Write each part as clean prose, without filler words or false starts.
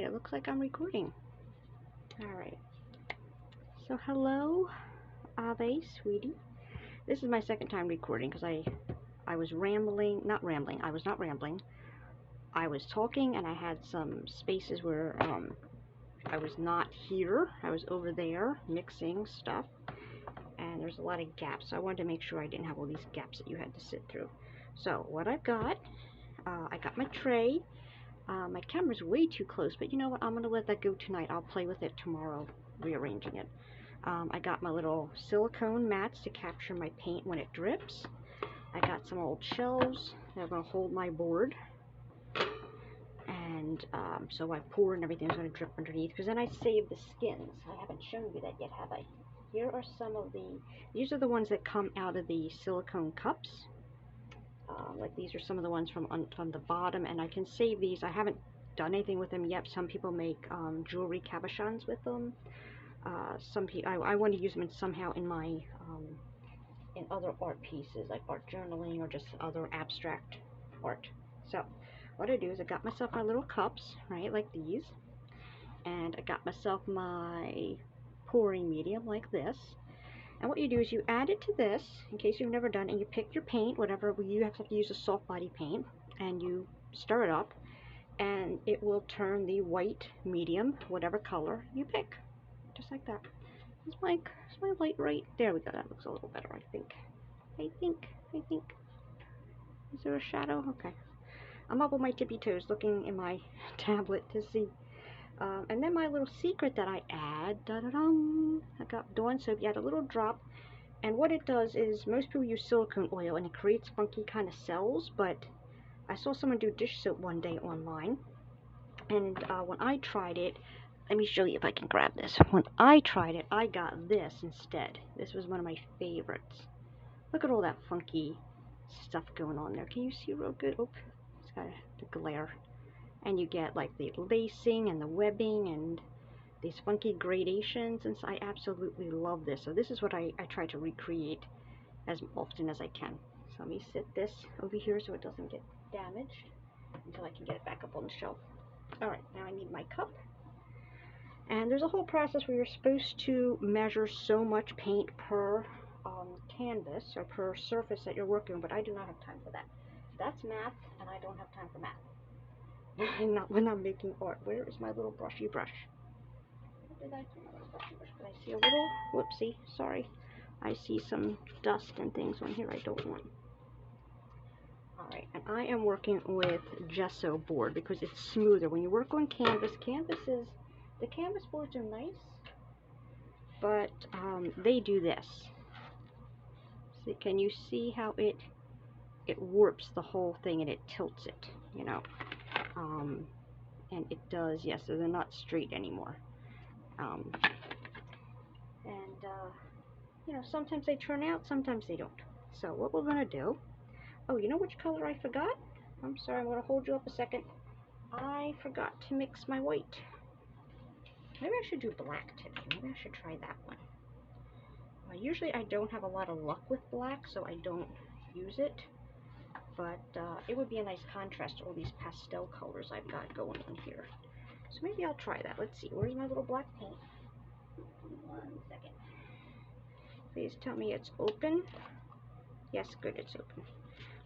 it looks like I'm recording. Alright. So hello, Ave, sweetie. This is my second time recording because I was rambling, I was not rambling. I was talking and I had some spaces where I was not here. I was over there mixing stuff and there's a lot of gaps. So I wanted to make sure I didn't have all these gaps that you had to sit through. So what I've got, I got my tray. My camera's way too close, but you know what? I'm going to let that go tonight. I'll play with it tomorrow, rearranging it. I got my little silicone mats to capture my paint when it drips. I got some old shelves that are going to hold my board. And so I pour and everything's going to drip underneath, because then I save the skins. I haven't shown you that yet, have I? Here are some of these are the ones that come out of the silicone cups. Like these are some of the ones from the bottom, and I can save these. I haven't done anything with them yet. Some people make jewelry cabochons with them. Some people, I want to use them somehow in my in other art pieces, like art journaling or just other abstract art. So what I do is I got myself my little cups, right, like these, and I got myself my pouring medium like this. And what you do is you add it to this, in case you've never done, and you pick your paint, whatever, you have to use a soft body paint, and you stir it up, and it will turn the white medium, whatever color you pick, just like that. Is my light right? There we go, that looks a little better, I think. I think. Is there a shadow? Okay. I'm up on my tippy toes looking in my tablet to see. And then my little secret that I add, I got Dawn soap. You add a little drop, and what it does is, most people use silicone oil and it creates funky kind of cells, but I saw someone do dish soap one day online, and when I tried it, let me show you if I can grab this. When I tried it, I got this instead. This was one of my favorites. Look at all that funky stuff going on there. Can you see real good? Oh, it's got the glare. And you get like the lacing and the webbing and these funky gradations, and so I absolutely love this. So this is what I try to recreate as often as I can. So let me sit this over here so it doesn't get damaged until I can get it back up on the shelf. Alright, now I need my cup. And there's a whole process where you're supposed to measure so much paint per canvas or per surface that you're working with, but I do not have time for that. That's math, and I don't have time for math. Not when I'm making art. Where is my little brushy brush? What did I do? My little brushy brush. Did I see a little? Whoopsie. Sorry. I see some dust and things on here I don't want. Alright, and I am working with gesso board because it's smoother. When you work on canvas, the canvas boards are nice, but they do this. See, can you see how it warps the whole thing and it tilts it, you know? And it does, yes, so they're not straight anymore. You know, sometimes they turn out, sometimes they don't. So what we're going to do, oh, you know which color I forgot? I'm sorry, I'm going to hold you up a second. I forgot to mix my white. Maybe I should do black today. Maybe I should try that one. Usually I don't have a lot of luck with black, so I don't use it. But it would be a nice contrast to all these pastel colors I've got going on here. So maybe I'll try that. Let's see. Where's my little black paint? 1 second. Please tell me it's open. Yes, good, it's open.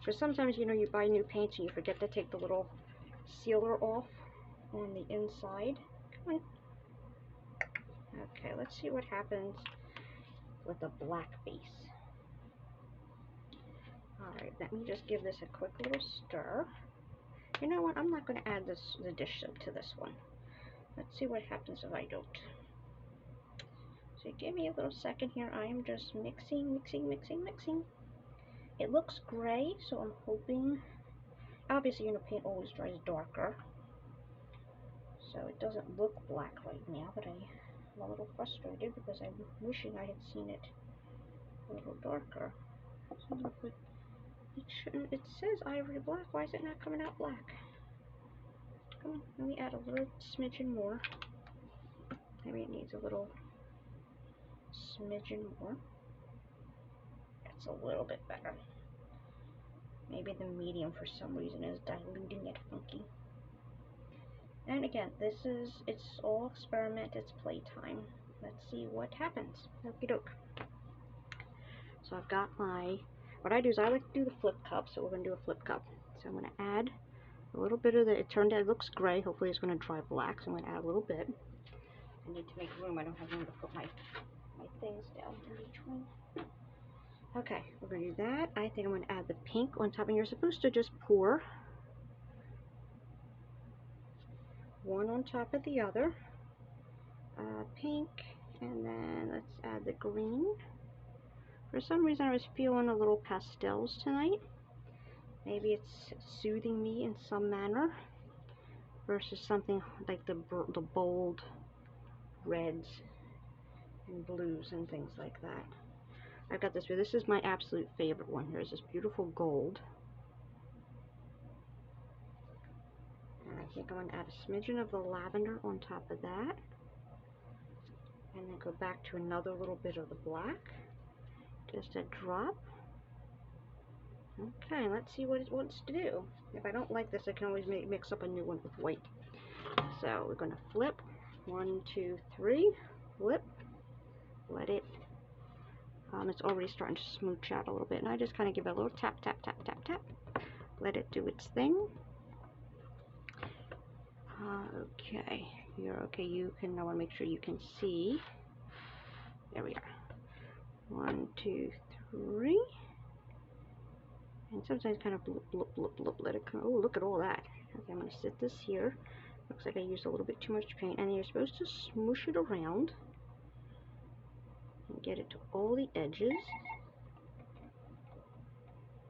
Because sometimes, you know, you buy new paints and you forget to take the little sealer off on the inside. Come on. Okay, let's see what happens with the black base. Alright, let me just give this a quick little stir. You know what, I'm not going to add the dish soap to this one. Let's see what happens if I don't. So give me a little second here. I am just mixing. It looks gray, so I'm hoping, obviously, you know, paint always dries darker, so it doesn't look black right now, but I'm a little frustrated because I'm wishing I had seen it a little darker. It shouldn't, it says ivory black. Why is it not coming out black? Come on, let me add a little smidgen more. Maybe it needs a little smidgen more. That's a little bit better. Maybe the medium for some reason is diluting it funky. And And again, it's all experiment, it's playtime. Let's see what happens. Okie doke. So I've got what I do is I like to do the flip cup, so we're going to do a flip cup. So I'm going to add a little bit of it turned out, it looks gray, hopefully it's going to dry black, so I'm going to add a little bit. I need to make room, I don't have room to put my things down in each one. Okay, we're going to do that. I think I'm going to add the pink on top, and you're supposed to just pour one on top of the other. Pink, and then let's add the green. For some reason I was feeling a little pastels tonight. Maybe it's soothing me in some manner versus something like the bold reds and blues and things like that. I've got this here. This is my absolute favorite one. Here's this beautiful gold. And I think I'm going to add a smidgen of the lavender on top of that. And then go back to another little bit of the black. Just a drop. Okay, let's see what it wants to do. If I don't like this, I can always mix up a new one with white. So we're going to flip. 1, 2, 3. Flip. Let it. It's already starting to smooch out a little bit, and I just kind of give it a little tap, tap, tap, tap, tap. Let it do its thing. Okay, you're okay. You can. I want to make sure you can see. There we are. 1, 2, 3. And sometimes kind of blip, blip, blip, blip, let it come. Oh, look at all that. Okay, I'm going to sit this here. Looks like I used a little bit too much paint. And you're supposed to smoosh it around and get it to all the edges.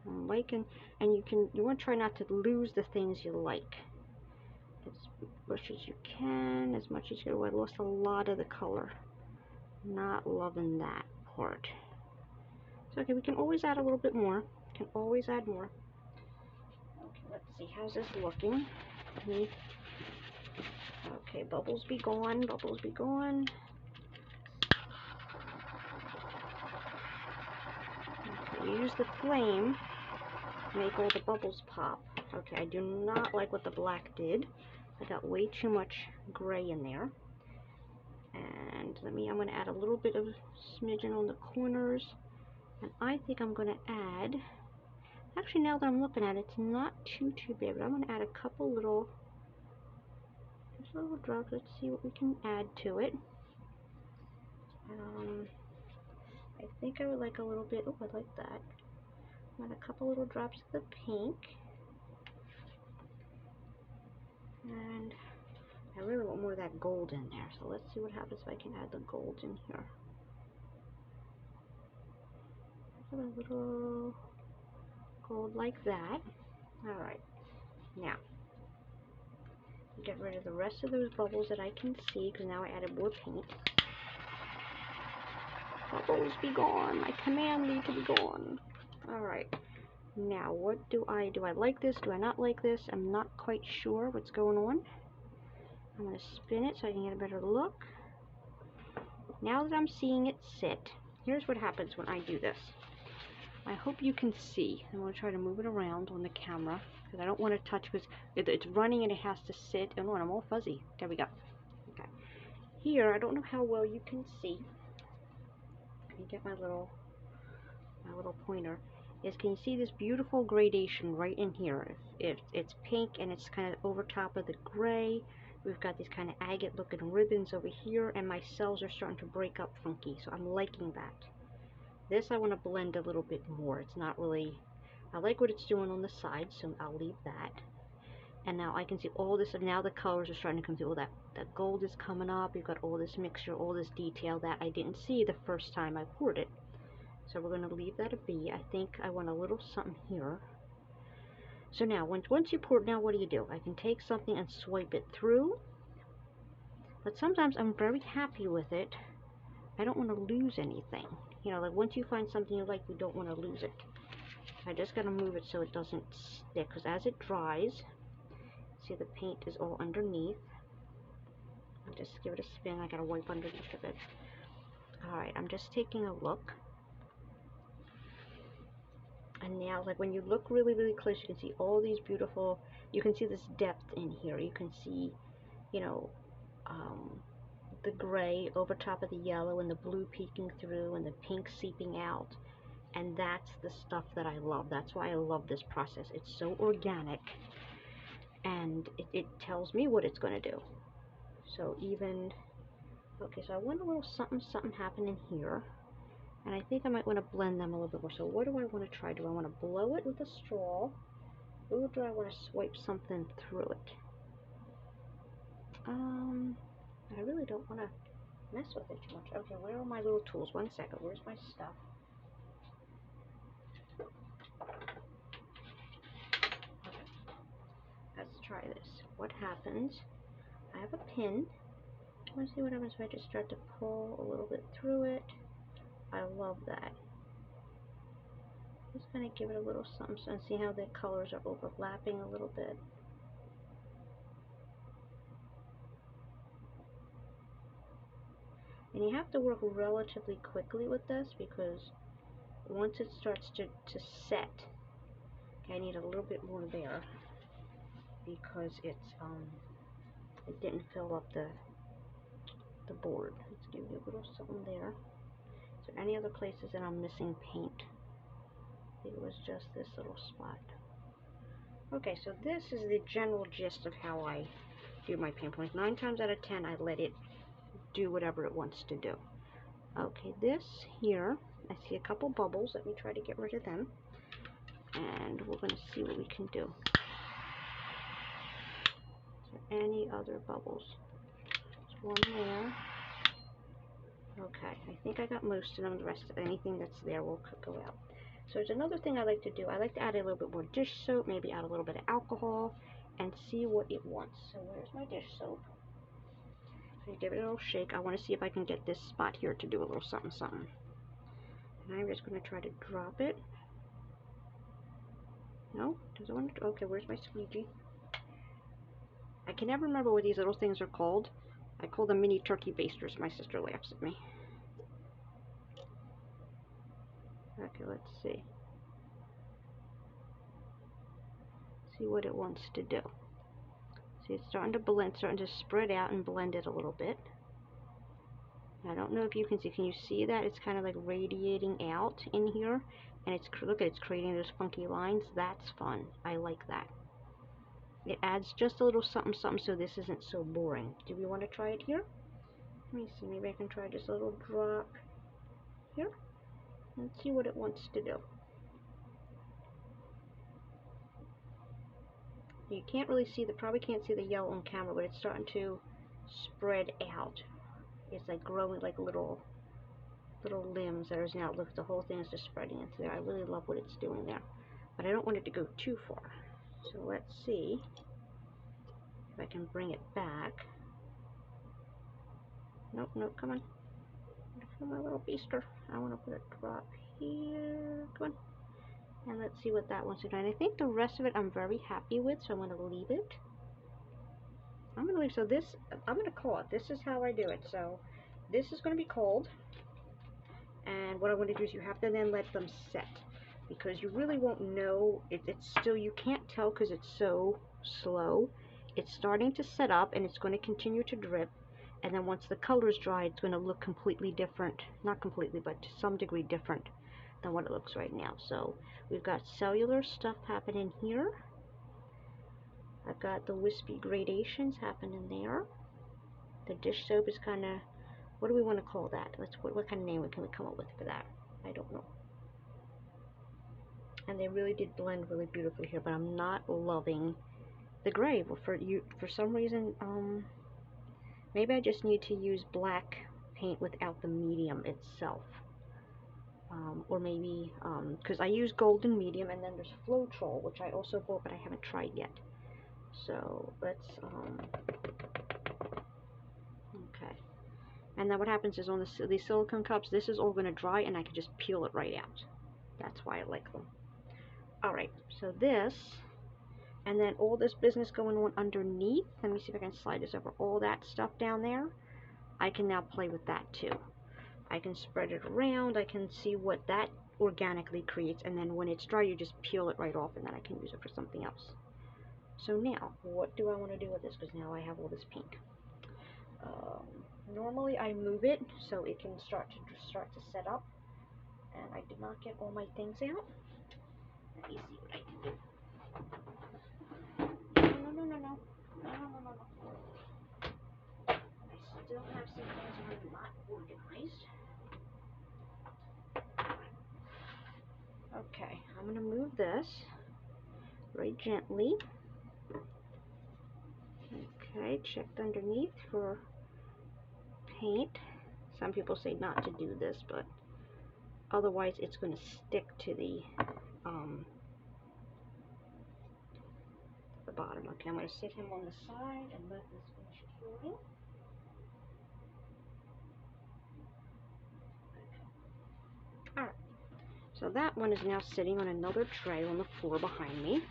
And you want to try not to lose the things you like. As much as you can, as much as you can. Oh, I lost a lot of the color. Not loving that part. So, okay, we can always add a little bit more. Can always add more. Okay, let's see, how's this looking? Okay, bubbles be gone, bubbles be gone. Okay, use the flame to make all the bubbles pop. Okay, I do not like what the black did. I got way too much gray in there. And I'm going to add a little bit of smidgen on the corners. And I think I'm going to add, actually now that I'm looking at it, it's not too bad, but I'm going to add a couple little drops. Let's see what we can add to it. I think I would like a little bit, oh, I like that. Add a couple little drops of the pink. And I really want more of that gold in there, so let's see what happens if I can add the gold in here. A little gold like that. Alright, now get rid of the rest of those bubbles that I can see, because now I added more paint. Bubbles be gone. I command thee to be gone. Alright, now what do I like this? Do I not like this? I'm not quite sure what's going on. I'm going to spin it so I can get a better look. Now that I'm seeing it sit, here's what happens when I do this. I hope you can see. I'm going to try to move it around on the camera because I don't want to touch, because it's running and it has to sit. Oh no, I'm all fuzzy. There we go. Okay. Here, I don't know how well you can see. Let me get my little pointer. Can you see this beautiful gradation right in here? It's pink and it's kind of over top of the gray. We've got these kind of agate looking ribbons over here, and my cells are starting to break up funky, so I'm liking that. This I want to blend a little bit more. It's not really, I like what it's doing on the side, so I'll leave that. And now I can see all this, and now the colors are starting to come through. All that gold is coming up. You've got all this mixture, all this detail that I didn't see the first time I poured it. So we're going to leave that a be. I think I want a little something here. So now, once you pour it, now what do? I can take something and swipe it through. But sometimes I'm very happy with it. I don't want to lose anything. You know, like once you find something you like, you don't want to lose it. I just got to move it so it doesn't stick, because as it dries, see the paint is all underneath. I'll just give it a spin. I got to wipe underneath of it. Alright, I'm just taking a look. And now, like when you look really, really close, you can see all these beautiful, you can see this depth in here. You can see you know, the gray over top of the yellow and the blue peeking through and the pink seeping out. And that's the stuff that I love. That's why I love this process. It's so organic, and it tells me what it's going to do. So even, okay, so I want a little something happening here. And I think I might want to blend them a little bit more. So what do I want to try? Do I want to blow it with a straw? Or do I want to swipe something through it? I really don't want to mess with it too much. Okay, where are my little tools? One second. Where's my stuff? Okay, let's try this. What happens? I have a pin. I want to see what happens if I just start to pull a little bit through it. I love that. Just going to give it a little something and see how the colors are overlapping a little bit. And you have to work relatively quickly with this because once it starts to set, okay, I need a little bit more there because it didn't fill up the board. Let's give you a little something there. Is there any other places that I'm missing paint? I think it was just this little spot. Okay, so this is the general gist of how I do my paint points. 9 times out of 10, I let it do whatever it wants to do. Okay, this here, I see a couple bubbles. Let me try to get rid of them. And we're going to see what we can do. Is there any other bubbles? There's one there. Okay, I think I got most of them. The rest of anything that's there will go out. So there's another thing I like to do. I like to add a little bit more dish soap, maybe add a little bit of alcohol, and see what it wants. So where's my dish soap? So you give it a little shake. I want to see if I can get this spot here to do a little something. And I'm just going to try to drop it. No? Does it want to? Okay, where's my squeegee? I can never remember what these little things are called. I call them mini turkey basters. My sister laughs at me. Okay, let's see. See what it wants to do. See, it's starting to blend, starting to spread out and blend it a little bit. I don't know if you can see. Can you see that? It's kind of like radiating out in here. And it's, look at it, it's creating those funky lines. That's fun. I like that. It adds just a little something so this isn't so boring. Do we want to try it here? Let me see. Maybe I can try just a little drop here. And see what it wants to do. You can't really see, probably can't see the yellow on camera, but it's starting to spread out. It's like growing like little limbs that are now, look, the whole thing is just spreading into there. I really love what it's doing there, but I don't want it to go too far. So let's see if I can bring it back. Nope, come on. Come on, my little beaster. I want to put a drop here. Come on. And let's see what that wants to do. And I think the rest of it I'm very happy with, so I'm going to leave it. I'm going to leave, so this, I'm going to call it. This is how I do it. So this is going to be cold. And what I want to do is you have to then let them set. Because you really won't know, it's still, you can't tell because it's so slow. It's starting to set up and it's going to continue to drip. And then once the color's dry, it's going to look completely different. Not completely, but to some degree different than what it looks right now. So we've got cellular stuff happening here. I've got the wispy gradations happening there. The dish soap is kind of, what do we want to call that? What kind of name can we come up with for that? I don't know. And they really did blend really beautifully here, but I'm not loving the gray. Well, for some reason, maybe I just need to use black paint without the medium itself. Or maybe, because I use golden medium, and then there's Floetrol, which I also bought, but I haven't tried yet. So let's, okay. And then what happens is on these silicone cups, this is all going to dry, and I can just peel it right out. That's why I like them. Alright, so this, and then all this business going on underneath. Let me see if I can slide this over. All that stuff down there, I can now play with that too. I can spread it around, I can see what that organically creates, and then when it's dry, you just peel it right off, and then I can use it for something else. So now, what do I want to do with this? Because now I have all this pink. Normally I move it so it can start to set up, and I did not get all my things out. Let me see what I can do. No. I still have some things that are not organized. Okay, I'm going to move this very gently. Okay, checked underneath for paint. Some people say not to do this, but otherwise it's going to stick to the bottom. Okay, I'm going to sit him on the side and let this finish curing. Alright, so that one is now sitting on another tray on the floor behind me.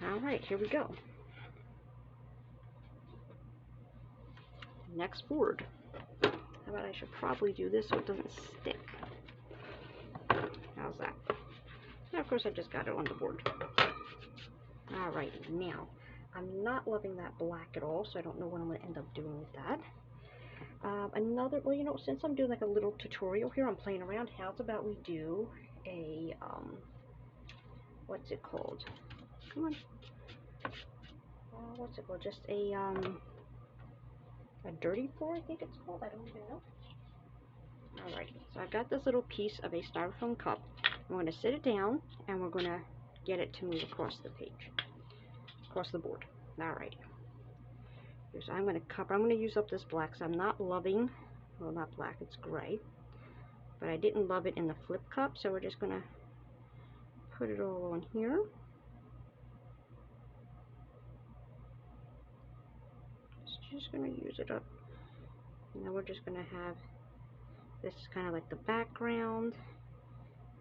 Alright, here we go. Next board. How about I should probably do this so it doesn't stick. How's that? Now, of course, I just got it on the board. Alrighty, now, I'm not loving that black at all, so I don't know what I'm going to end up doing with that. Well, you know, since I'm doing like a little tutorial here, I'm playing around, how's about we do a, what's it called? Come on. What's it called? Just a dirty pour, I think it's called. I don't even know. Alright, so I've got this little piece of a styrofoam cup. I'm going to sit it down, and we're going to get it to move across the page, across the board. Alrighty. So I'm going to use up this black, so I'm not loving, well, not black, it's gray, but I didn't love it in the flip cup, so we're just going to put it all on here. Just going to use it up. Now we're just going to have this kind of like the background,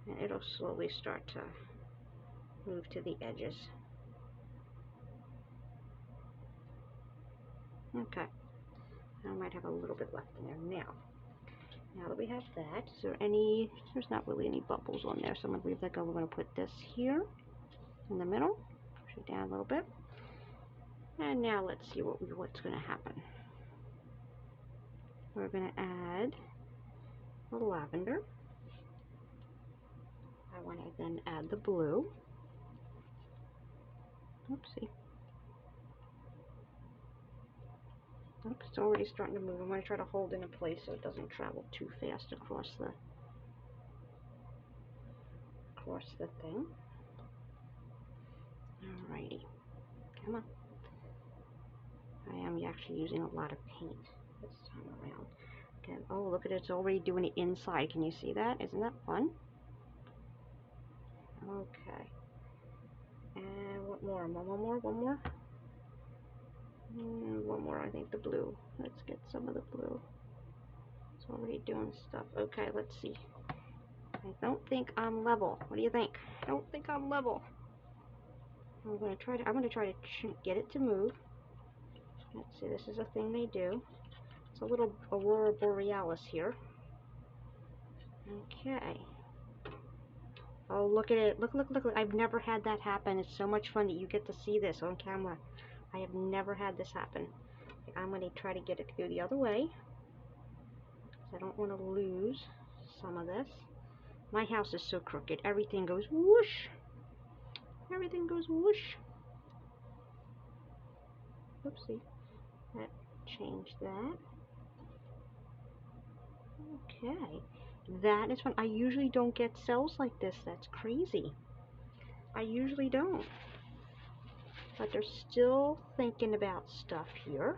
and it'll slowly start to move to the edges. Okay, I might have a little bit left in there now. Now that we have that, there's not really any bubbles on there, so I'm going to leave that go. We're going to put this here in the middle, push it down a little bit, and now let's see what's going to happen. We're going to add the lavender. I want to then add the blue. Oopsie. Oops, it's already starting to move. I'm going to try to hold it in place so it doesn't travel too fast across the thing. Alrighty. Come on. I am actually using a lot of paint this time around. Okay. Oh, look at it. It's already doing it inside. Can you see that? Isn't that fun? Okay. And what more? One more? One more, I think the blue. Let's get some of the blue. It's already doing stuff. Okay, let's see. I don't think I'm level. What do you think? I don't think I'm level. I'm going to try to get it to move. Let's see, this is a thing they do. It's a little Aurora Borealis here. Okay. Oh, look at it. Look. I've never had that happen. It's so much fun that you get to see this on camera. I have never had this happen. I'm going to try to get it to go the other way. I don't want to lose some of this. My house is so crooked. Everything goes whoosh. Everything goes whoosh. Oopsie. That changed that. Okay. That is fun. I usually don't get cells like this. That's crazy. I usually don't. But they're still thinking about stuff here.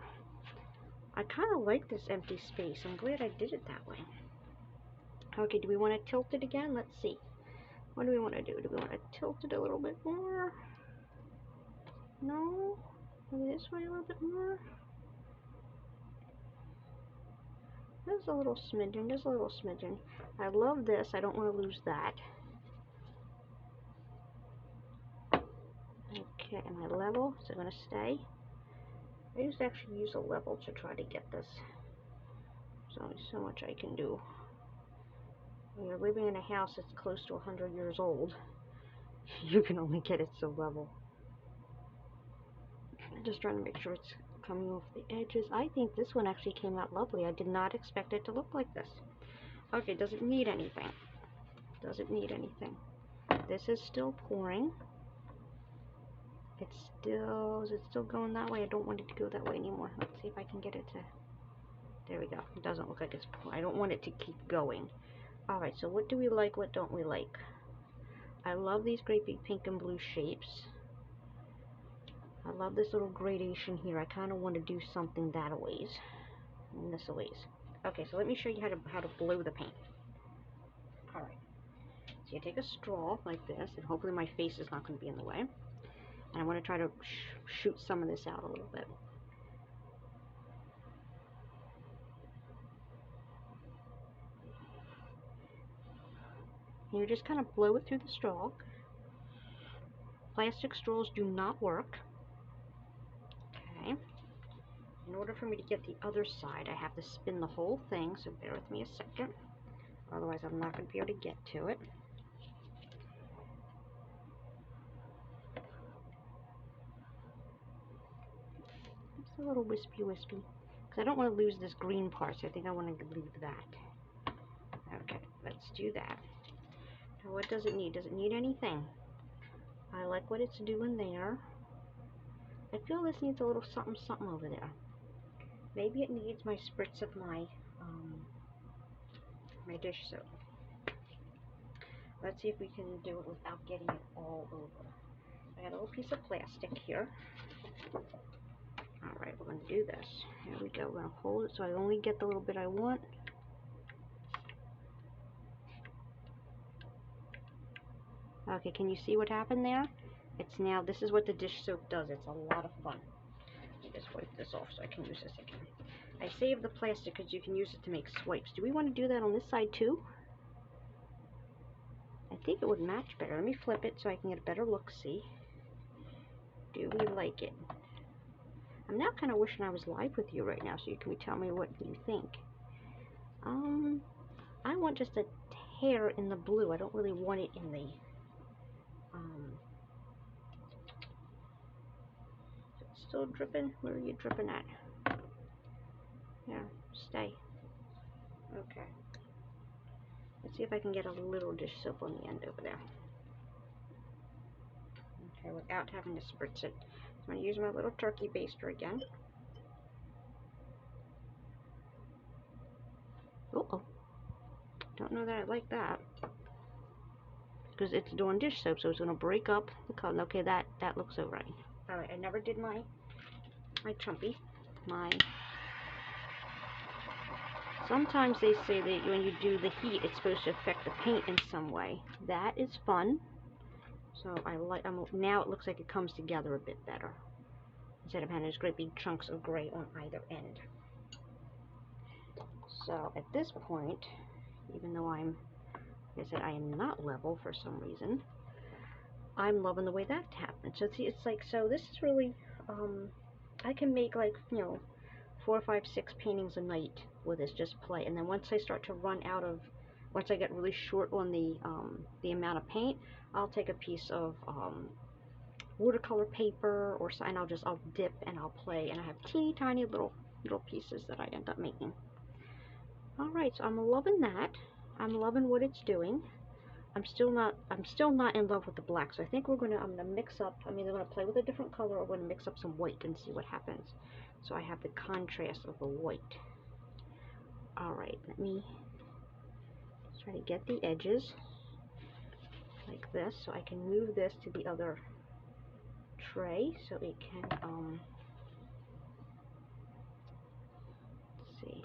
I kind of like this empty space. I'm glad I did it that way. Okay, do we want to tilt it again? Let's see. What do we want to do? Do we want to tilt it a little bit more? No? Maybe this way a little bit more? There's a little smidgen. I love this. I don't want to lose that. Okay, am I level? Is it going to stay? I used to actually use a level to try to get this. There's only so much I can do. When you're living in a house that's close to 100 years old, you can only get it so level. Just trying to make sure it's coming off the edges. I think this one actually came out lovely. I did not expect it to look like this. Okay, doesn't need anything. Doesn't need anything. This is still pouring. Is it still going that way? I don't want it to go that way anymore. Let's see if I can get it to, there we go. It doesn't look like it's pouring. I don't want it to keep going. Alright, so what do we like, what don't we like? I love these great big pink and blue shapes. I love this little gradation here. I kind of want to do something that a ways. And this a ways. Okay, so let me show you how to blow the paint. Alright. So you take a straw like this, and hopefully my face is not going to be in the way. And I want to try to shoot some of this out a little bit. And you just kind of blow it through the straw. Plastic straws do not work. Okay. In order for me to get the other side, I have to spin the whole thing, so bear with me a second. Otherwise, I'm not going to be able to get to it. It's a little wispy. Because I don't want to lose this green part, so I think I want to leave that. Okay, let's do that. Now, what does it need? Does it need anything? I like what it's doing there. I feel this needs a little something over there. Maybe it needs my spritz of my dish soap. Let's see if we can do it without getting it all over. I got a little piece of plastic here. Alright, we're going to do this. Here we go. We're going to hold it so I only get the little bit I want. Okay, can you see what happened there? It's now, this is what the dish soap does. It's a lot of fun. Let me just wipe this off so I can use this again. I saved the plastic because you can use it to make swipes. Do we want to do that on this side too? I think it would match better. Let me flip it so I can get a better look. See? Do we like it? I'm now kind of wishing I was live with you right now so you can tell me what you think. I want just a hair in the blue. I don't really want it in the it's still dripping. Where are you dripping at? Yeah, stay. Okay. Let's see if I can get a little dish soap on the end over there. Okay, without having to spritz it. I'm going to use my little turkey baster again. Uh-oh. Don't know that I like that. Because it's doing dish soap, so it's going to break up the color. Okay, that looks alright. Alright, I never did my Trumpy. Sometimes they say that when you do the heat, it's supposed to affect the paint in some way. That is fun. So now it looks like it comes together a bit better. Instead of having those great big chunks of gray on either end. So at this point, even though like I said, I am not level for some reason, I'm loving the way that happened. So see, it's like, so this is really, I can make like, 4, 5, 6 paintings a night with this, just play. And then once I start to run out of, once I get really short on the amount of paint, I'll take a piece of watercolor paper or so, and I'll dip and I'll play, and I have teeny tiny little pieces that I end up making. Alright, so I'm loving that. I'm loving what it's doing. I'm still not in love with the black, so I think I'm gonna mix up, I'm either gonna play with a different color or I'm gonna mix up some white and see what happens. So I have the contrast of the white. Alright, let me try to get the edges like this so I can move this to the other tray so it can let's see.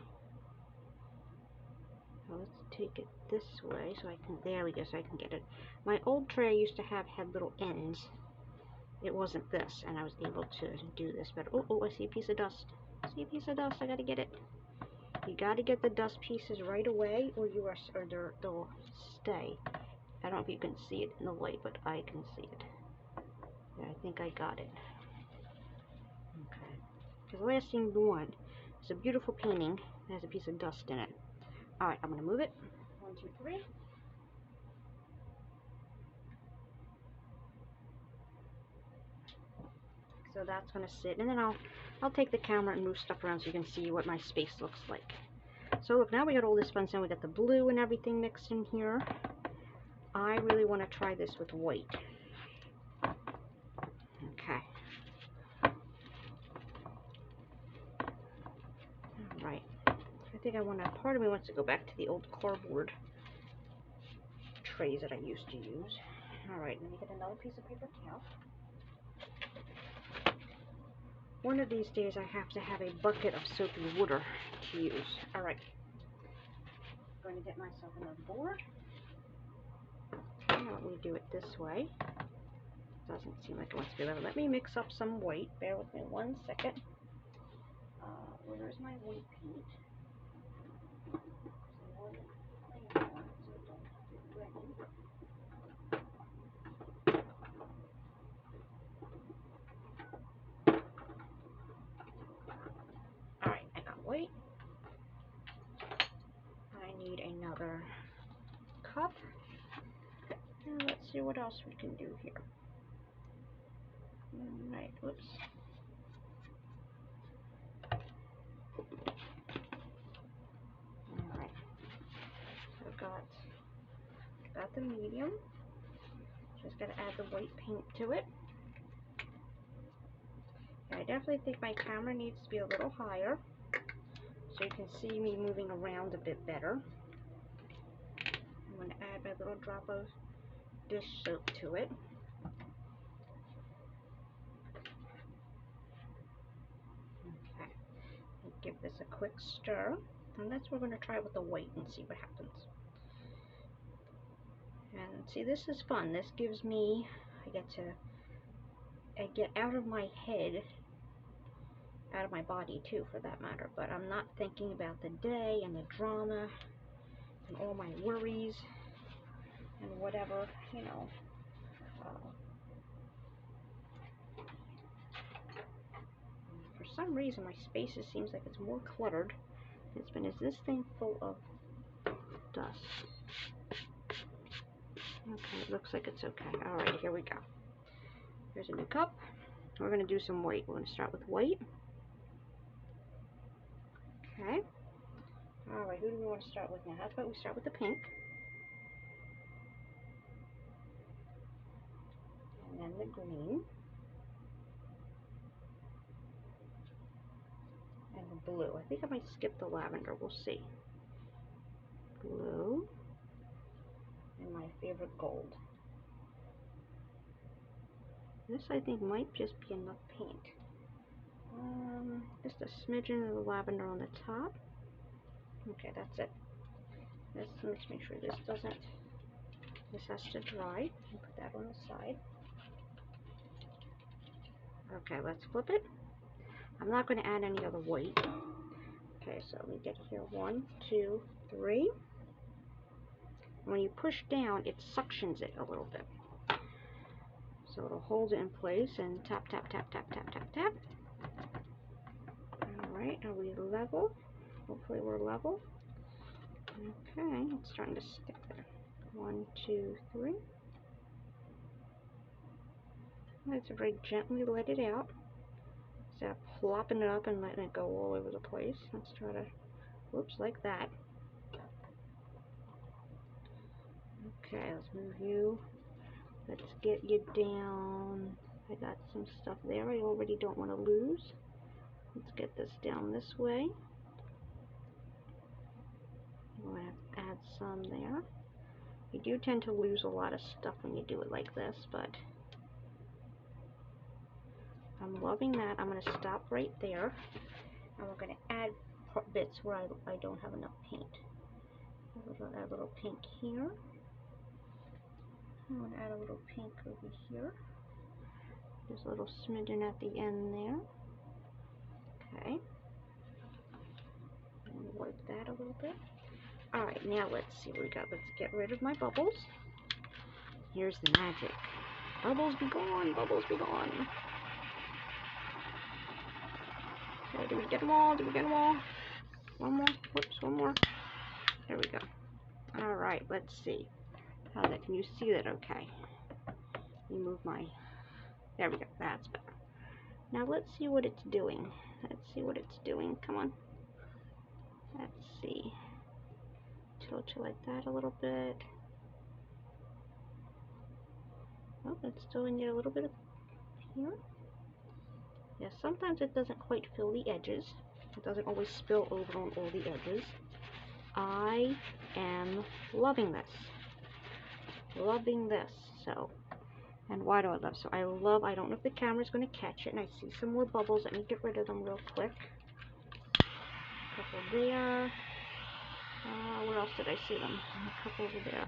So let's take it this way so I can, there we go, so I can get it. My old tray I used to had little ends. It wasn't this, and I was able to do this better. Oh, I see a piece of dust. I see a piece of dust. I gotta get it. You gotta get the dust pieces right away, or they'll stay. I don't know if you can see it in the light, but I can see it. Yeah, I think I got it. Okay. Because the last thing you want is a beautiful painting that has a piece of dust in it. Alright, I'm gonna move it. 1, 2, 3. So that's going to sit, and then I'll take the camera and move stuff around so you can see what my space looks like. So look, now we got all this fun stuff. We got the blue and everything mixed in here. I really want to try this with white. Okay. Alright. I think I want to, part of me wants to go back to the old cardboard trays that I used to use. Alright, let me get another piece of paper towel. One of these days I have to have a bucket of soapy water to use. Alright. I'm going to get myself another board. Now let me do it this way. Doesn't seem like it wants to be level. Let me mix up some white. Bear with me 1 second. Where's my white paint? Alright, I got white. I need another cup. And let's see what else we can do here. Alright, whoops. Alright. So I've got the medium. Just gotta add the white paint to it. I definitely think my camera needs to be a little higher so you can see me moving around a bit better. I'm going to add my little drop of dish soap to it. Okay, and give this a quick stir, and that's what we're going to try with the white and see what happens. And see, this is fun. This gives me, I get out of my head, out of my body too for that matter, but I'm not thinking about the day and the drama and all my worries and whatever, you know. For some reason my spaces seems like it's more cluttered. Is this thing full of dust? Okay, it looks like it's okay. Alright, here we go. Here's a new cup. We're going to do some white. We're going to start with white. Okay. Alright, who do we want to start with now? How about we start with the pink? And then the green. And the blue. I think I might skip the lavender. We'll see. Blue. And my favorite gold. This I think might just be enough paint. Just a smidgen of the lavender on the top. Okay, that's it. Let's make sure this has to dry. Put that on the side. Okay, let's flip it. I'm not going to add any other white. Okay, so let me get here. 1, 2, 3. When you push down, it suctions it a little bit. So it'll hold it in place and tap, tap, tap, tap, tap, tap, tap. Alright, are we level? Hopefully we're level. Okay, it's starting to stick there. 1, 2, 3. Let's very gently let it out. Instead of plopping it up and letting it go all over the place. Let's try to, whoops, like that. Okay, let's move you. Let's get you down. I got some stuff there I already don't want to lose. Let's get this down this way. I'm going to add some there. You do tend to lose a lot of stuff when you do it like this, but I'm loving that. I'm going to stop right there, and we're going to add bits where I don't have enough paint. Add a little pink here. I'm going to add a little pink over here. Just a little smidgen at the end there. Okay. And wipe that a little bit. Alright, now let's see what we got. Let's get rid of my bubbles. Here's the magic. Bubbles be gone, bubbles be gone. Okay, did we get them all? Did we get them all? One more. Whoops, one more. There we go. Alright, let's see. How's that? Can you see that okay? Let me move my... There we go. That's better. Now let's see what it's doing. Let's see what it's doing. Come on. Let's see. Tilt you like that a little bit. Oh, it's still in there a little bit of here. Yeah, sometimes it doesn't quite fill the edges. It doesn't always spill over on all the edges. I am loving this. Loving this. So, and why do I love? So I don't know if the camera's going to catch it, and I see some more bubbles. Let me get rid of them real quick. A couple there. Where else did I see them? A couple over there.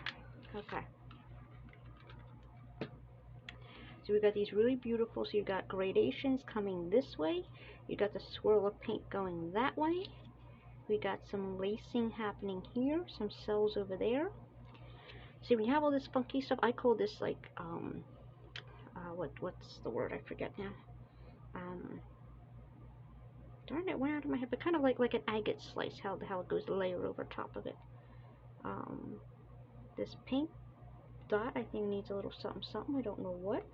Okay. So we got these really beautiful, so you got gradations coming this way. You got the swirl of paint going that way. We got some lacing happening here, some cells over there. See, when you have all this funky stuff, I call this like, what's the word? I forget now. Darn it, went out of my head, but kind of like an agate slice, how it goes layered over top of it. This pink dot, I think, needs a little something, something. I don't know what.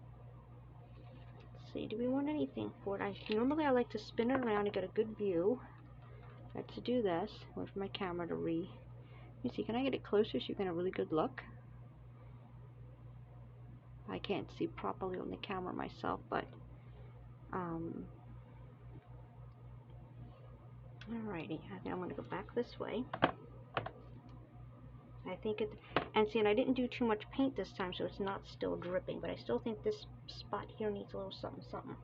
Let's see, do we want anything for it? Normally I like to spin it around and get a good view. I had to do this. Wait for my camera to let me see, can I get it closer so you can have a really good look? I can't see properly on the camera myself, but alrighty, I think I'm going to go back this way. I think it, and see, and I didn't do too much paint this time, so it's not still dripping, but I still think this spot here needs a little something, something.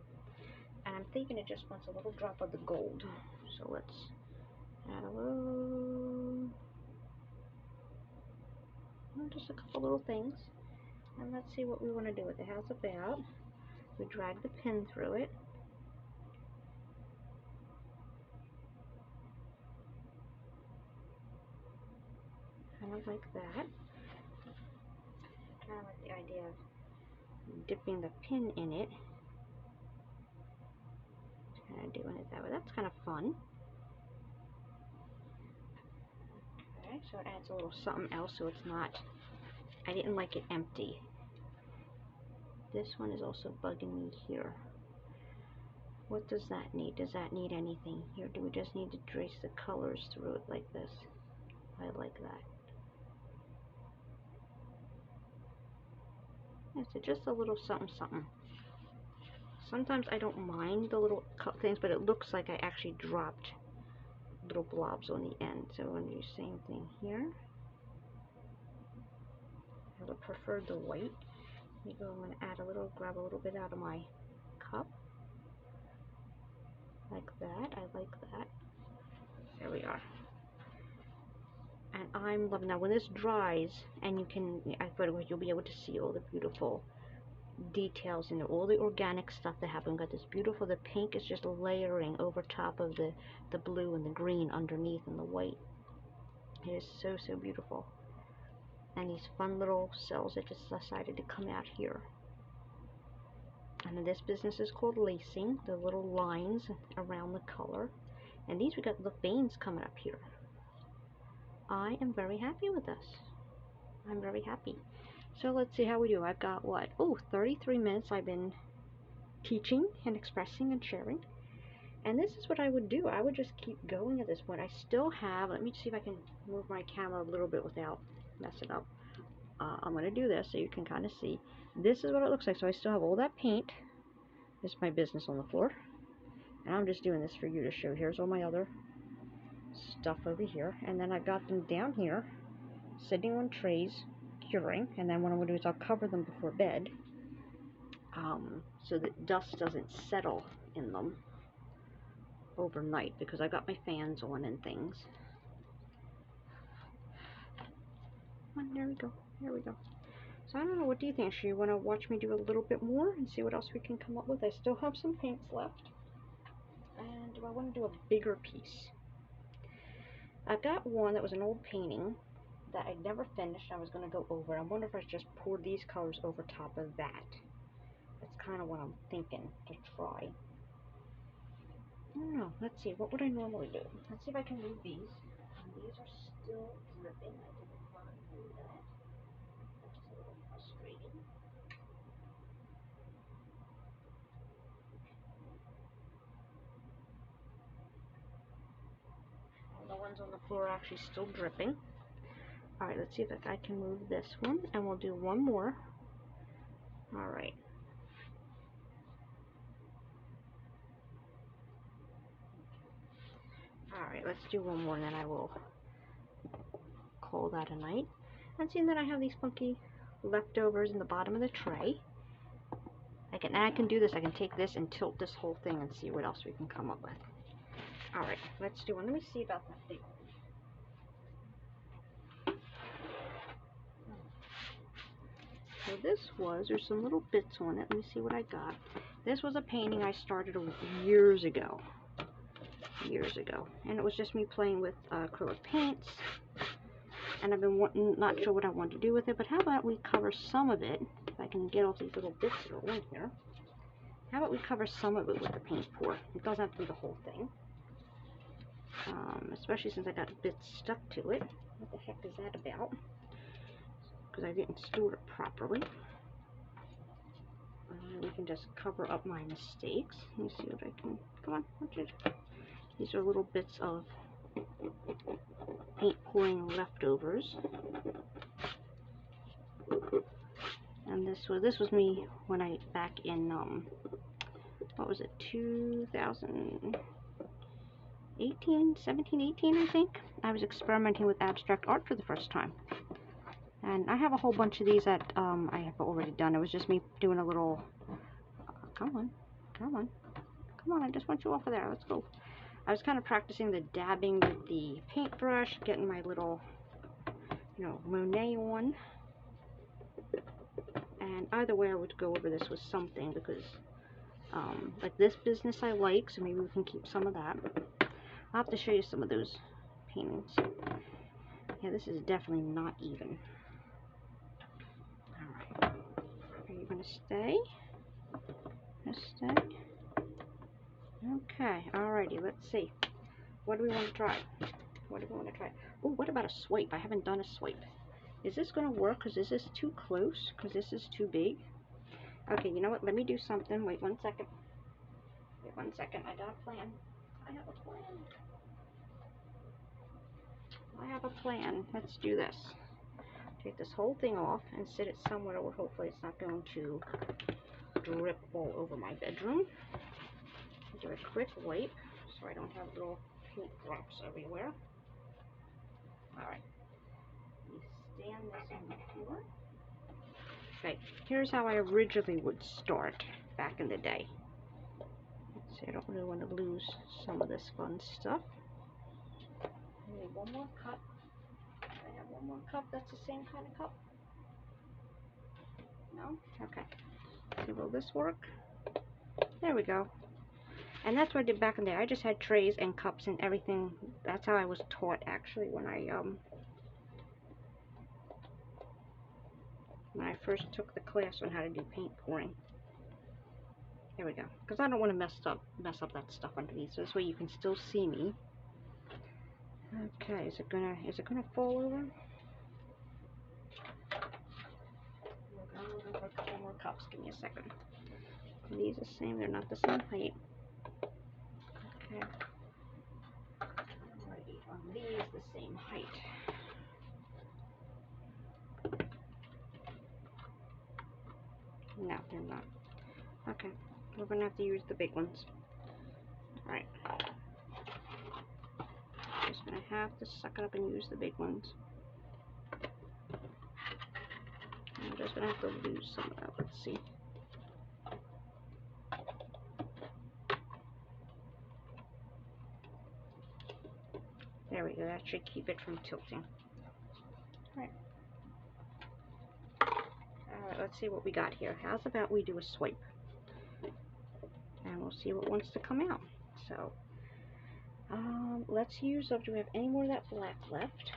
And I'm thinking it just wants a little drop of the gold. So let's add a little, just a couple little things. And let's see what we want to do with it. How's about we drag the pen through it. Kind of like that. Kind of like the idea of dipping the pin in it. Kind of doing it that way. That's kind of fun. Okay, so it adds a little something else, so it's not, I didn't like it empty. This one is also bugging me here. What does that need? Does that need anything here? Do we just need to trace the colors through it like this? I like that. Yeah, so just a little something, something. Sometimes I don't mind the little things, but it looks like I actually dropped little blobs on the end. So I'm going to do the same thing here. I would prefer the white. I'm going to add a little, grab a little bit out of my cup. Like that. I like that. There we are. And I'm loving that. When this dries, and you can, I thought you'll be able to see all the beautiful details in all the organic stuff that happened. Got this beautiful, the pink is just layering over top of the blue and the green underneath and the white. It is so, so beautiful. And these fun little cells that just decided to come out here. And this business is called lacing, the little lines around the color. And these, we got the veins coming up here. I am very happy with this. I'm very happy. So let's see how we do. I've got what? Oh, 33 minutes I've been teaching and expressing and sharing. And this is what I would do. I would just keep going at this point. I still have, let me see if I can move my camera a little bit without messing up. I'm going to do this so you can kind of see. This is what it looks like. So I still have all that paint. This is my business on the floor. And I'm just doing this for you to show. Here's all my other stuff over here. And then I've got them down here, sitting on trays, curing. And then what I'm going to do is I'll cover them before bed. So that dust doesn't settle in them overnight, because I got my fans on and things. There we go. There we go. So I don't know, what do you think? Should you want to watch me do a little bit more and see what else we can come up with? I still have some paints left. And do I want to do a bigger piece? I've got one that was an old painting that I never finished. I was going to go over. I wonder if I should just pour these colors over top of that. That's kind of what I'm thinking to try. I don't know. Let's see. What would I normally do? Let's see if I can move these. These are still dripping. I didn't want to do that. That's a little frustrating. ones on the floor are actually still dripping. Alright, let's see if I can move this one, and we'll do one more. Alright. Alright, let's do one more, and then I will call that a night. And seeing that I have these funky leftovers in the bottom of the tray, I can do this. I can take this and tilt this whole thing and see what else we can come up with. Alright, let's do one. Let me see about that big one. So there's some little bits on it. Let me see what I got. This was a painting I started years ago. And it was just me playing with acrylic paints. And I've been not sure what I want to do with it, but how about we cover some of it, if I can get all these little bits that are in here. How about we cover some of it with the paint pour? It doesn't have to be the whole thing. Especially since I got bits stuck to it. What the heck is that about? Because I didn't store it properly. We can just cover up my mistakes. Let me see what I can, come on, these are little bits of paint pouring leftovers. And this was me when back in, what was it, 17, 18, I think. I was experimenting with abstract art for the first time. And I have a whole bunch of these that I have already done. It was just me doing a little, come on, I just want you off of there, let's go. I was kind of practicing the dabbing with the paintbrush, getting my little, Monet on. And either way I would go over this with something, because like this business I like, so maybe we can keep some of that. I'll have to show you some of those paintings. Yeah, this is definitely not even. Alright. Are you going to stay? Stay? Okay, alrighty, let's see. What do we want to try? Oh, what about a swipe? I haven't done a swipe. Is this going to work? Because this is too close. Because this is too big. Okay, you know what? Let me do something. Wait 1 second. Wait 1 second. I got a plan. I have a plan. Let's do this. Take this whole thing off and sit it somewhere where hopefully it's not going to drip all over my bedroom. Do a quick wipe so I don't have little paint drops everywhere. Alright. You stand this on the floor. Okay, here's how I originally would start back in the day. Let's see, I don't really want to lose some of this fun stuff. I need one more cup. I have one more cup that's the same kind of cup. No? Okay. See, will this work? There we go. And that's what I did back in the day. I just had trays and cups and everything. That's how I was taught, actually, when I first took the class on how to do paint pouring. There we go. Because I don't want to mess up that stuff underneath, so this way you can still see me. Okay, is it gonna fall over? I'm looking for a couple more cups. Give me a second. Are these the same? They're not the same height. Okay. Alrighty, are these the same height? No, they're not. Okay, we're gonna have to use the big ones. Alright. Just gonna have to suck it up and use the big ones. I'm just gonna have to lose some of that. Let's see. There we go. That should keep it from tilting. Alright. Alright, let's see what we got here. How's about we do a swipe? And we'll see what wants to come out. So, let's use up. Do we have any more of that black left?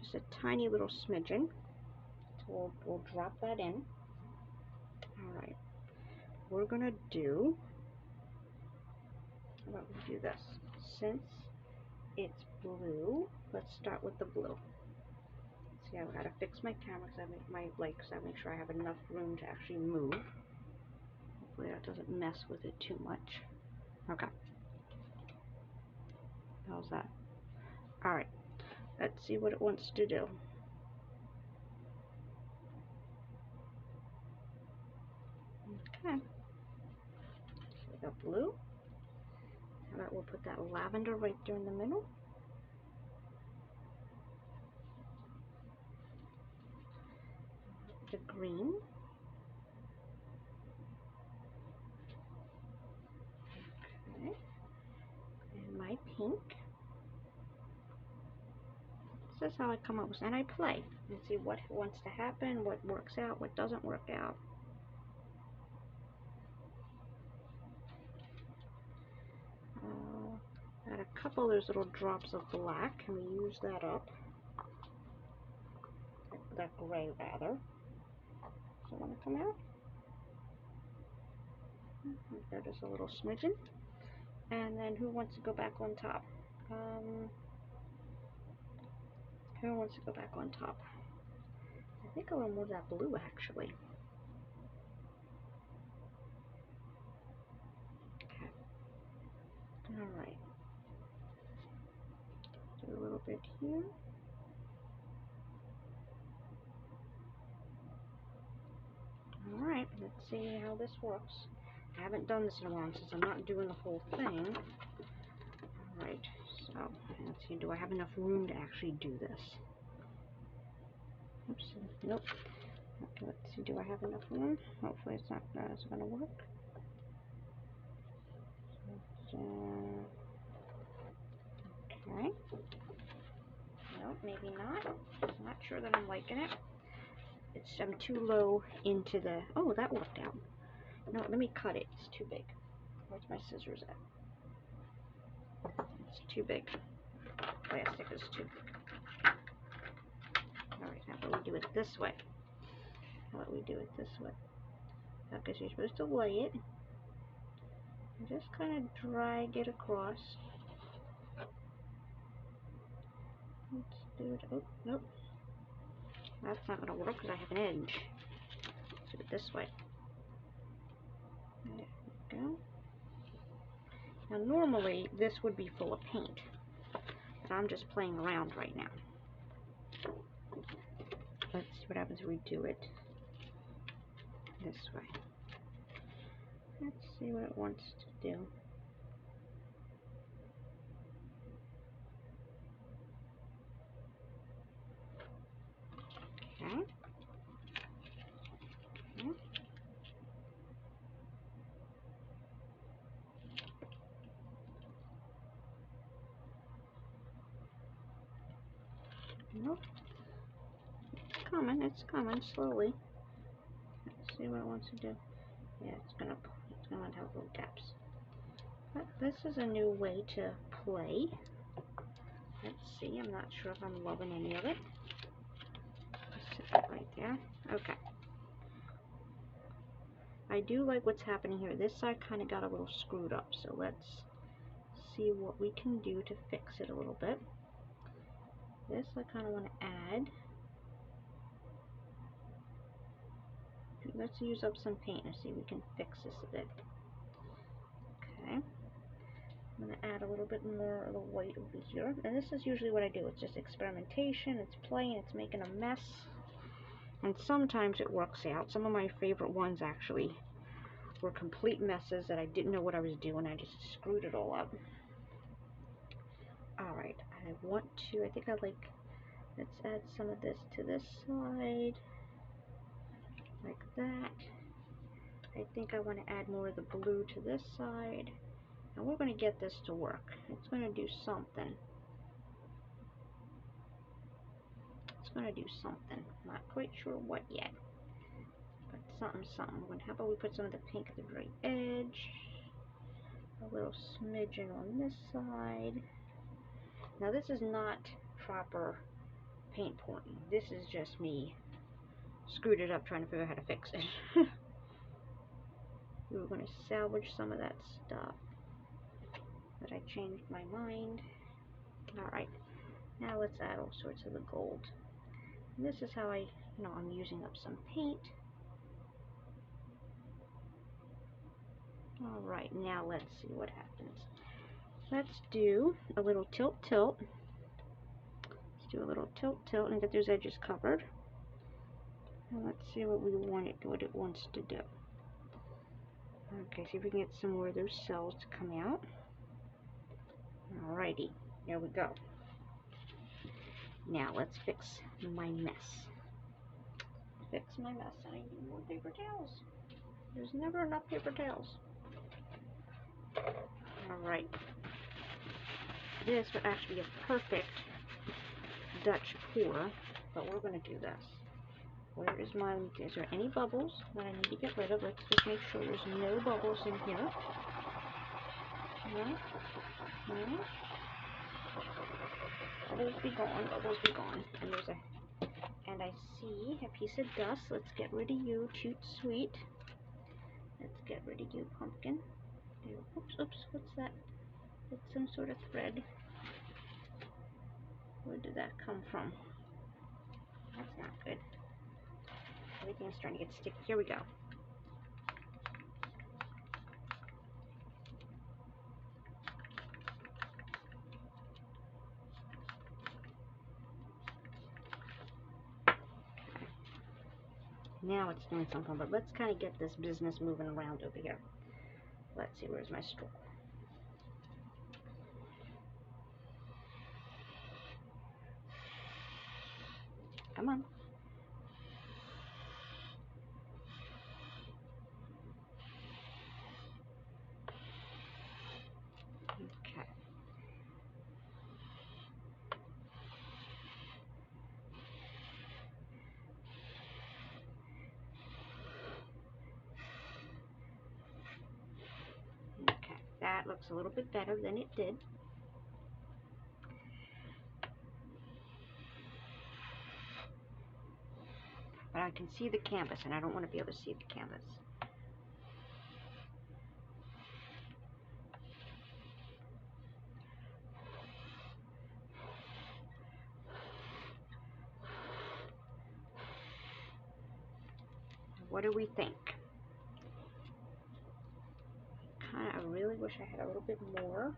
Just a tiny little smidgen. So we'll drop that in. Alright. We're going to do, how about we do this? Since it's blue, let's start with the blue. See, I've got to fix my camera because I make sure I have enough room to actually move. Hopefully that doesn't mess with it too much. Okay. How's that? Alright, let's see what it wants to do. Okay. So we got blue. How about we'll put that lavender right there in the middle. The green. Okay. And my pink. This is how I come up with, and I play and see what wants to happen, what works out, what doesn't work out. Add a couple of those little drops of black, and we use that up. That gray rather. Does it want to come out? There, just a little smidgen. And then who wants to go back on top? Who wants to go back on top? I think I want more of that blue actually. Okay. Alright. Do a little bit here. Alright, let's see how this works. I haven't done this in a while since I'm not doing the whole thing. Alright, so let's see, do I have enough room to actually do this? Oops, nope. Okay, let's see, do I have enough room? Hopefully it's not going to work. Okay. Nope, maybe not. I'm not sure that I'm liking it. I'm too low into the... Oh, that worked out. No, let me cut it. It's too big. Where's my scissors at? It's too big. Plastic is too big. Alright, how about we do it this way? How about we do it this way? Because you're supposed to lay it. And just kind of drag it across. Let's do it. Oh, nope. That's not going to work because I have an edge. Let's do it this way. There we go. Now normally this would be full of paint, but I'm just playing around right now. Let's see what happens if we do it this way. Let's see what it wants to do. Okay. Okay. Nope. It's coming slowly. Let's see what it wants to do. Yeah, it's gonna have little gaps. But this is a new way to play. Let's see, I'm not sure if I'm loving any of it. Just sit that right there. Okay. I do like what's happening here. This side kind of got a little screwed up, so let's see what we can do to fix it a little bit. This I kind of want to add. Let's use up some paint and see if we can fix this a bit. Okay. I'm going to add a little bit more of the white over here. And this is usually what I do. It's just experimentation. It's playing. It's making a mess. And sometimes it works out. Some of my favorite ones actually were complete messes that I didn't know what I was doing. I just screwed it all up. Alright. I think I like, let's add some of this to this side. Like that. I think I want to add more of the blue to this side. And we're going to get this to work. It's going to do something. It's going to do something. Not quite sure what yet. But something. How about we put some of the pink at the very edge. A little smidgen on this side. Now this is not proper paint pouring. This is just me screwed it up trying to figure out how to fix it. We were going to salvage some of that stuff, but I changed my mind. Alright, now let's add all sorts of the gold. And this is how I'm using up some paint. Alright, now let's see what happens. Let's do a little tilt. do a little tilt and get those edges covered. And let's see what it wants to do. Okay, see if we can get some more of those cells to come out. Alrighty, there we go. Now let's fix my mess. Fix my mess. I need more paper towels. There's never enough paper towels. Alright. This would actually be a perfect Dutch pour, but we're going to do this. Where is there any bubbles that I need to get rid of? Let's just make sure there's no bubbles in here. No. No. Bubbles be gone, bubbles be gone. And I see a piece of dust. Let's get rid of you, Toot Sweet. Let's get rid of you, Pumpkin. Oops, what's that? It's some sort of thread. Where did that come from? That's not good. Everything's starting to get sticky. Here we go. Now it's doing something, but let's kind of get this business moving around over here. Let's see, where's my straw? Come on. Okay. Okay, that looks a little bit better than it did. But I can see the canvas, and I don't want to be able to see the canvas. What do we think? I really wish I had a little bit more.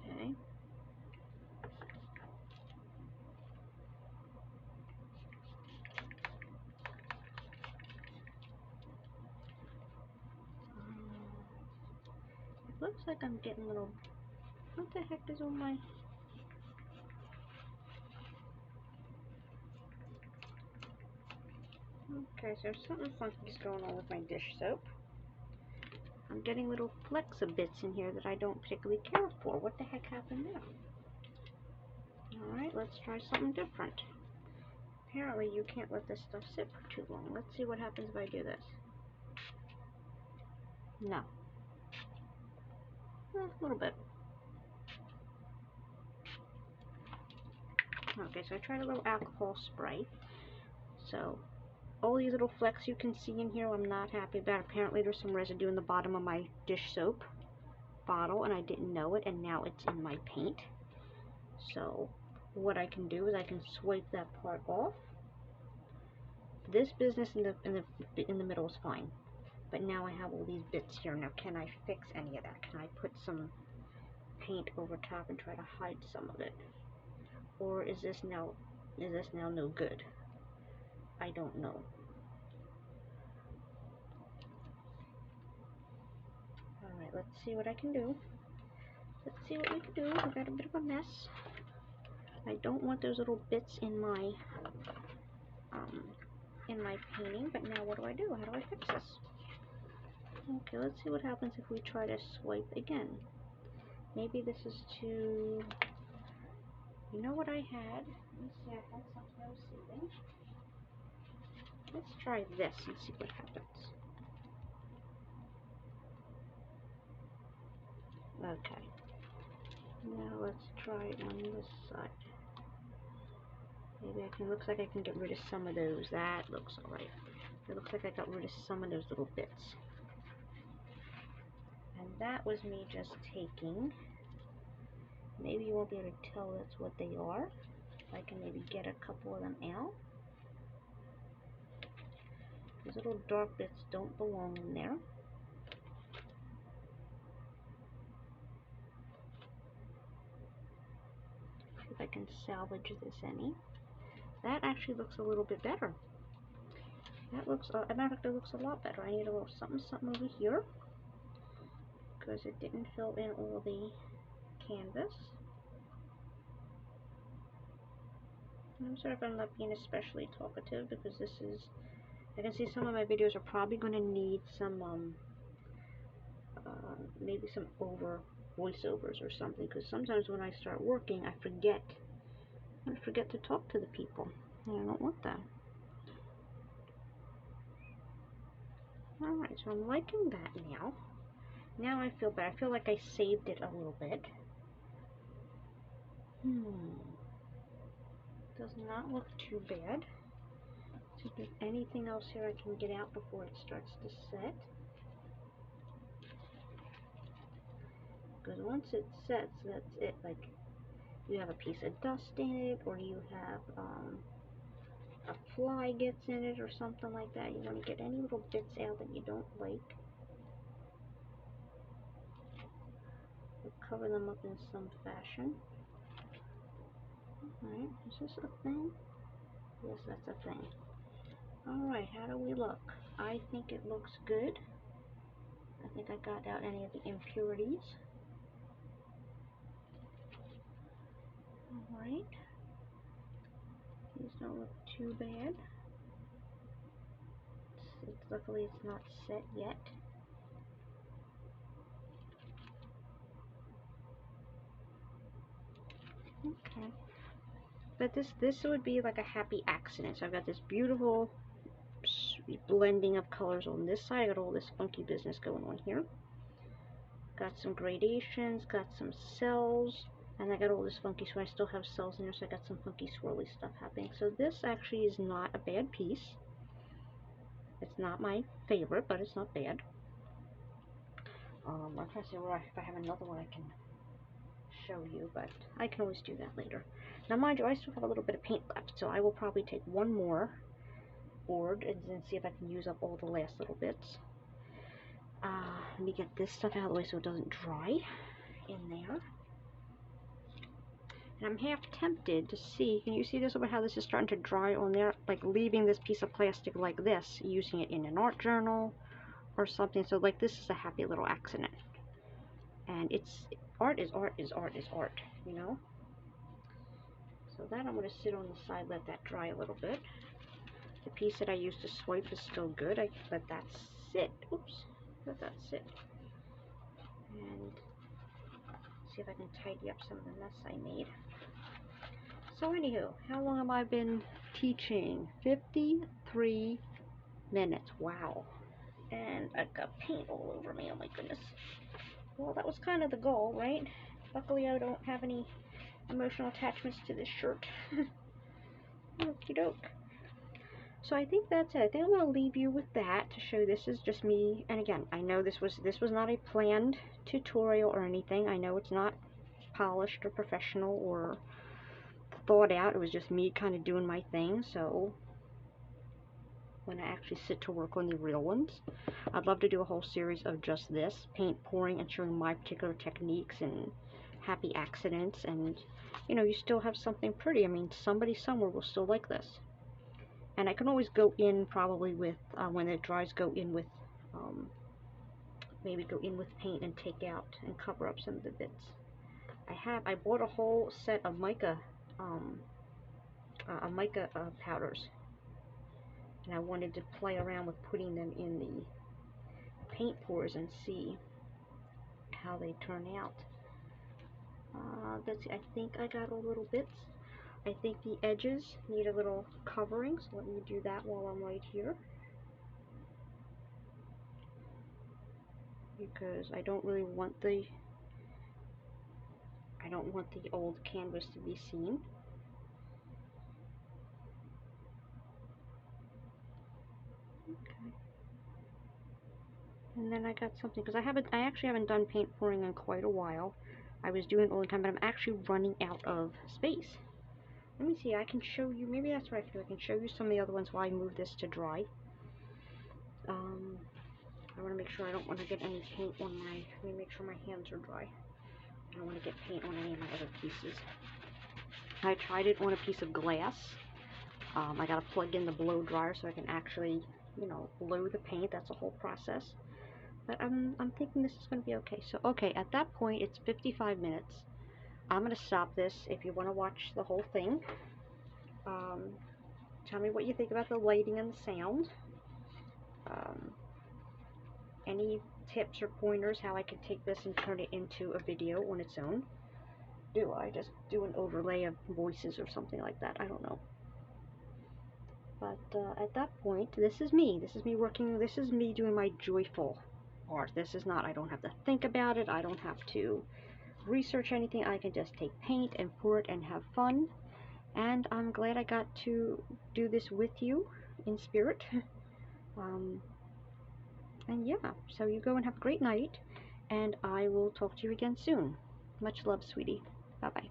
Okay. It looks like I'm getting a little... What the heck is on my... Okay, so something funky's going on with my dish soap. I'm getting little flecks of bits in here that I don't particularly care for. What the heck happened there? Alright, let's try something different. Apparently you can't let this stuff sit for too long. Let's see what happens if I do this. No. A little bit. Okay, so I tried a little alcohol spray. So, all these little flecks you can see in here I'm not happy about. Apparently there's some residue in the bottom of my dish soap bottle and I didn't know it, and now it's in my paint. So what I can do is I can swipe that part off. This business in the middle is fine, but now I have all these bits here. Now can I fix any of that? Can I put some paint over top and try to hide some of it? Or is this now no good? I don't know. Alright, let's see what I can do. Let's see what we can do. We've got a bit of a mess. I don't want those little bits in my painting, but now what do I do? How do I fix this? Okay, let's see what happens if we try to swipe again. Maybe this is too... You know what I had? Let me see, I had something I was saving. Let's try this and see what happens. Okay. Now let's try it on this side. Maybe I can, looks like I can get rid of some of those. That looks alright. It looks like I got rid of some of those little bits. And that was me just taking, maybe you won't be able to tell that's what they are. I can maybe get a couple of them out. These little dark bits don't belong in there. can salvage this any. That actually looks a little bit better. That looks, as a matter of fact, it looks a lot better. I need a little something over here because it didn't fill in all the canvas. I'm sort of going to be especially talkative because this is, I can see some of my videos are probably going to need some, maybe some voiceovers or something, because sometimes when I start working, I forget to talk to the people, and I don't want that. Alright, so I'm liking that now. Now I feel better. I feel like I saved it a little bit. Does not look too bad. See if there's anything else here I can get out before it starts to set. Because once it sets, that's it. Like, you have a piece of dust in it, or you have a fly gets in it, or something like that. You want to get any little bits out that you don't like. We'll cover them up in some fashion. Alright, is this a thing? Yes, that's a thing. Alright, how do we look? I think it looks good. I think I got out any of the impurities. Alright. These don't look too bad. Luckily it's not set yet. Okay. But this would be like a happy accident. So I've got this beautiful blending of colors on this side. I got all this funky business going on here. Got some gradations, got some cells, and I got all this funky, so I still have cells in there, so I got some funky swirly stuff happening. So this actually is not a bad piece. It's not my favorite, but it's not bad. I'm trying to see if I have another one I can show you, but I can always do that later. Now mind you, I still have a little bit of paint left, so I will probably take one more board and then see if I can use up all the last little bits. Let me get this stuff out of the way so it doesn't dry in there. And I'm half tempted to see, can you see this over how this is starting to dry on there? Like leaving this piece of plastic like this, using it in an art journal or something. So like this is a happy little accident. And it's, art is art is art is art, you know? So that I'm going to sit on the side, let that dry a little bit. The piece that I used to swipe is still good. I let that sit. Oops. Let that sit. And see if I can tidy up some of the mess I made. So anywho, how long have I been teaching? 53 minutes. Wow. And I've got paint all over me. Oh my goodness. Well, that was kind of the goal, right? Luckily I don't have any emotional attachments to this shirt. Okie doke. So I think that's it. I think I'm going to leave you with that to show this is just me. And again, I know this was not a planned tutorial or anything. I know it's not polished or professional or thought out. It was just me kind of doing my thing. So when I actually sit to work on the real ones, I'd love to do a whole series of just this, paint pouring and showing my particular techniques and happy accidents. And you know, you still have something pretty. I mean, somebody somewhere will still like this. And I can always go in probably with, when it dries, go in with, maybe go in with paint and take out and cover up some of the bits. I bought a whole set of mica, powders. And I wanted to play around with putting them in the paint pours and see how they turn out. Let's see, I think I got all little bits. I think the edges need a little covering, so let me do that while I'm right here. Because I don't really want the old canvas to be seen. Okay. And then I got something, because I actually haven't done paint pouring in quite a while. I was doing it all the time, but I'm actually running out of space. Let me see, I can show you, maybe that's what I can do. I can show you some of the other ones while I move this to dry. I want to make sure I don't want to get any paint on my, let me make sure my hands are dry. I don't want to get paint on any of my other pieces. I tried it on a piece of glass. I gotta plug in the blow dryer so I can actually, you know, blow the paint. That's a whole process. But I'm thinking this is gonna be okay. So, okay, at that point, it's 55 minutes. I'm gonna stop this. If you want to watch the whole thing, tell me what you think about the lighting and the sound. Any tips or pointers how I could take this and turn it into a video on its own. Do I just do an overlay of voices or something like that? I don't know. But at that point, this is me. This is me working. This is me doing my joyful art. This is not, I don't have to think about it. I don't have to research anything. I can just take paint and pour it and have fun. And I'm glad I got to do this with you in spirit. And yeah, so you go and have a great night, and I will talk to you again soon. Much love, sweetie. Bye-bye.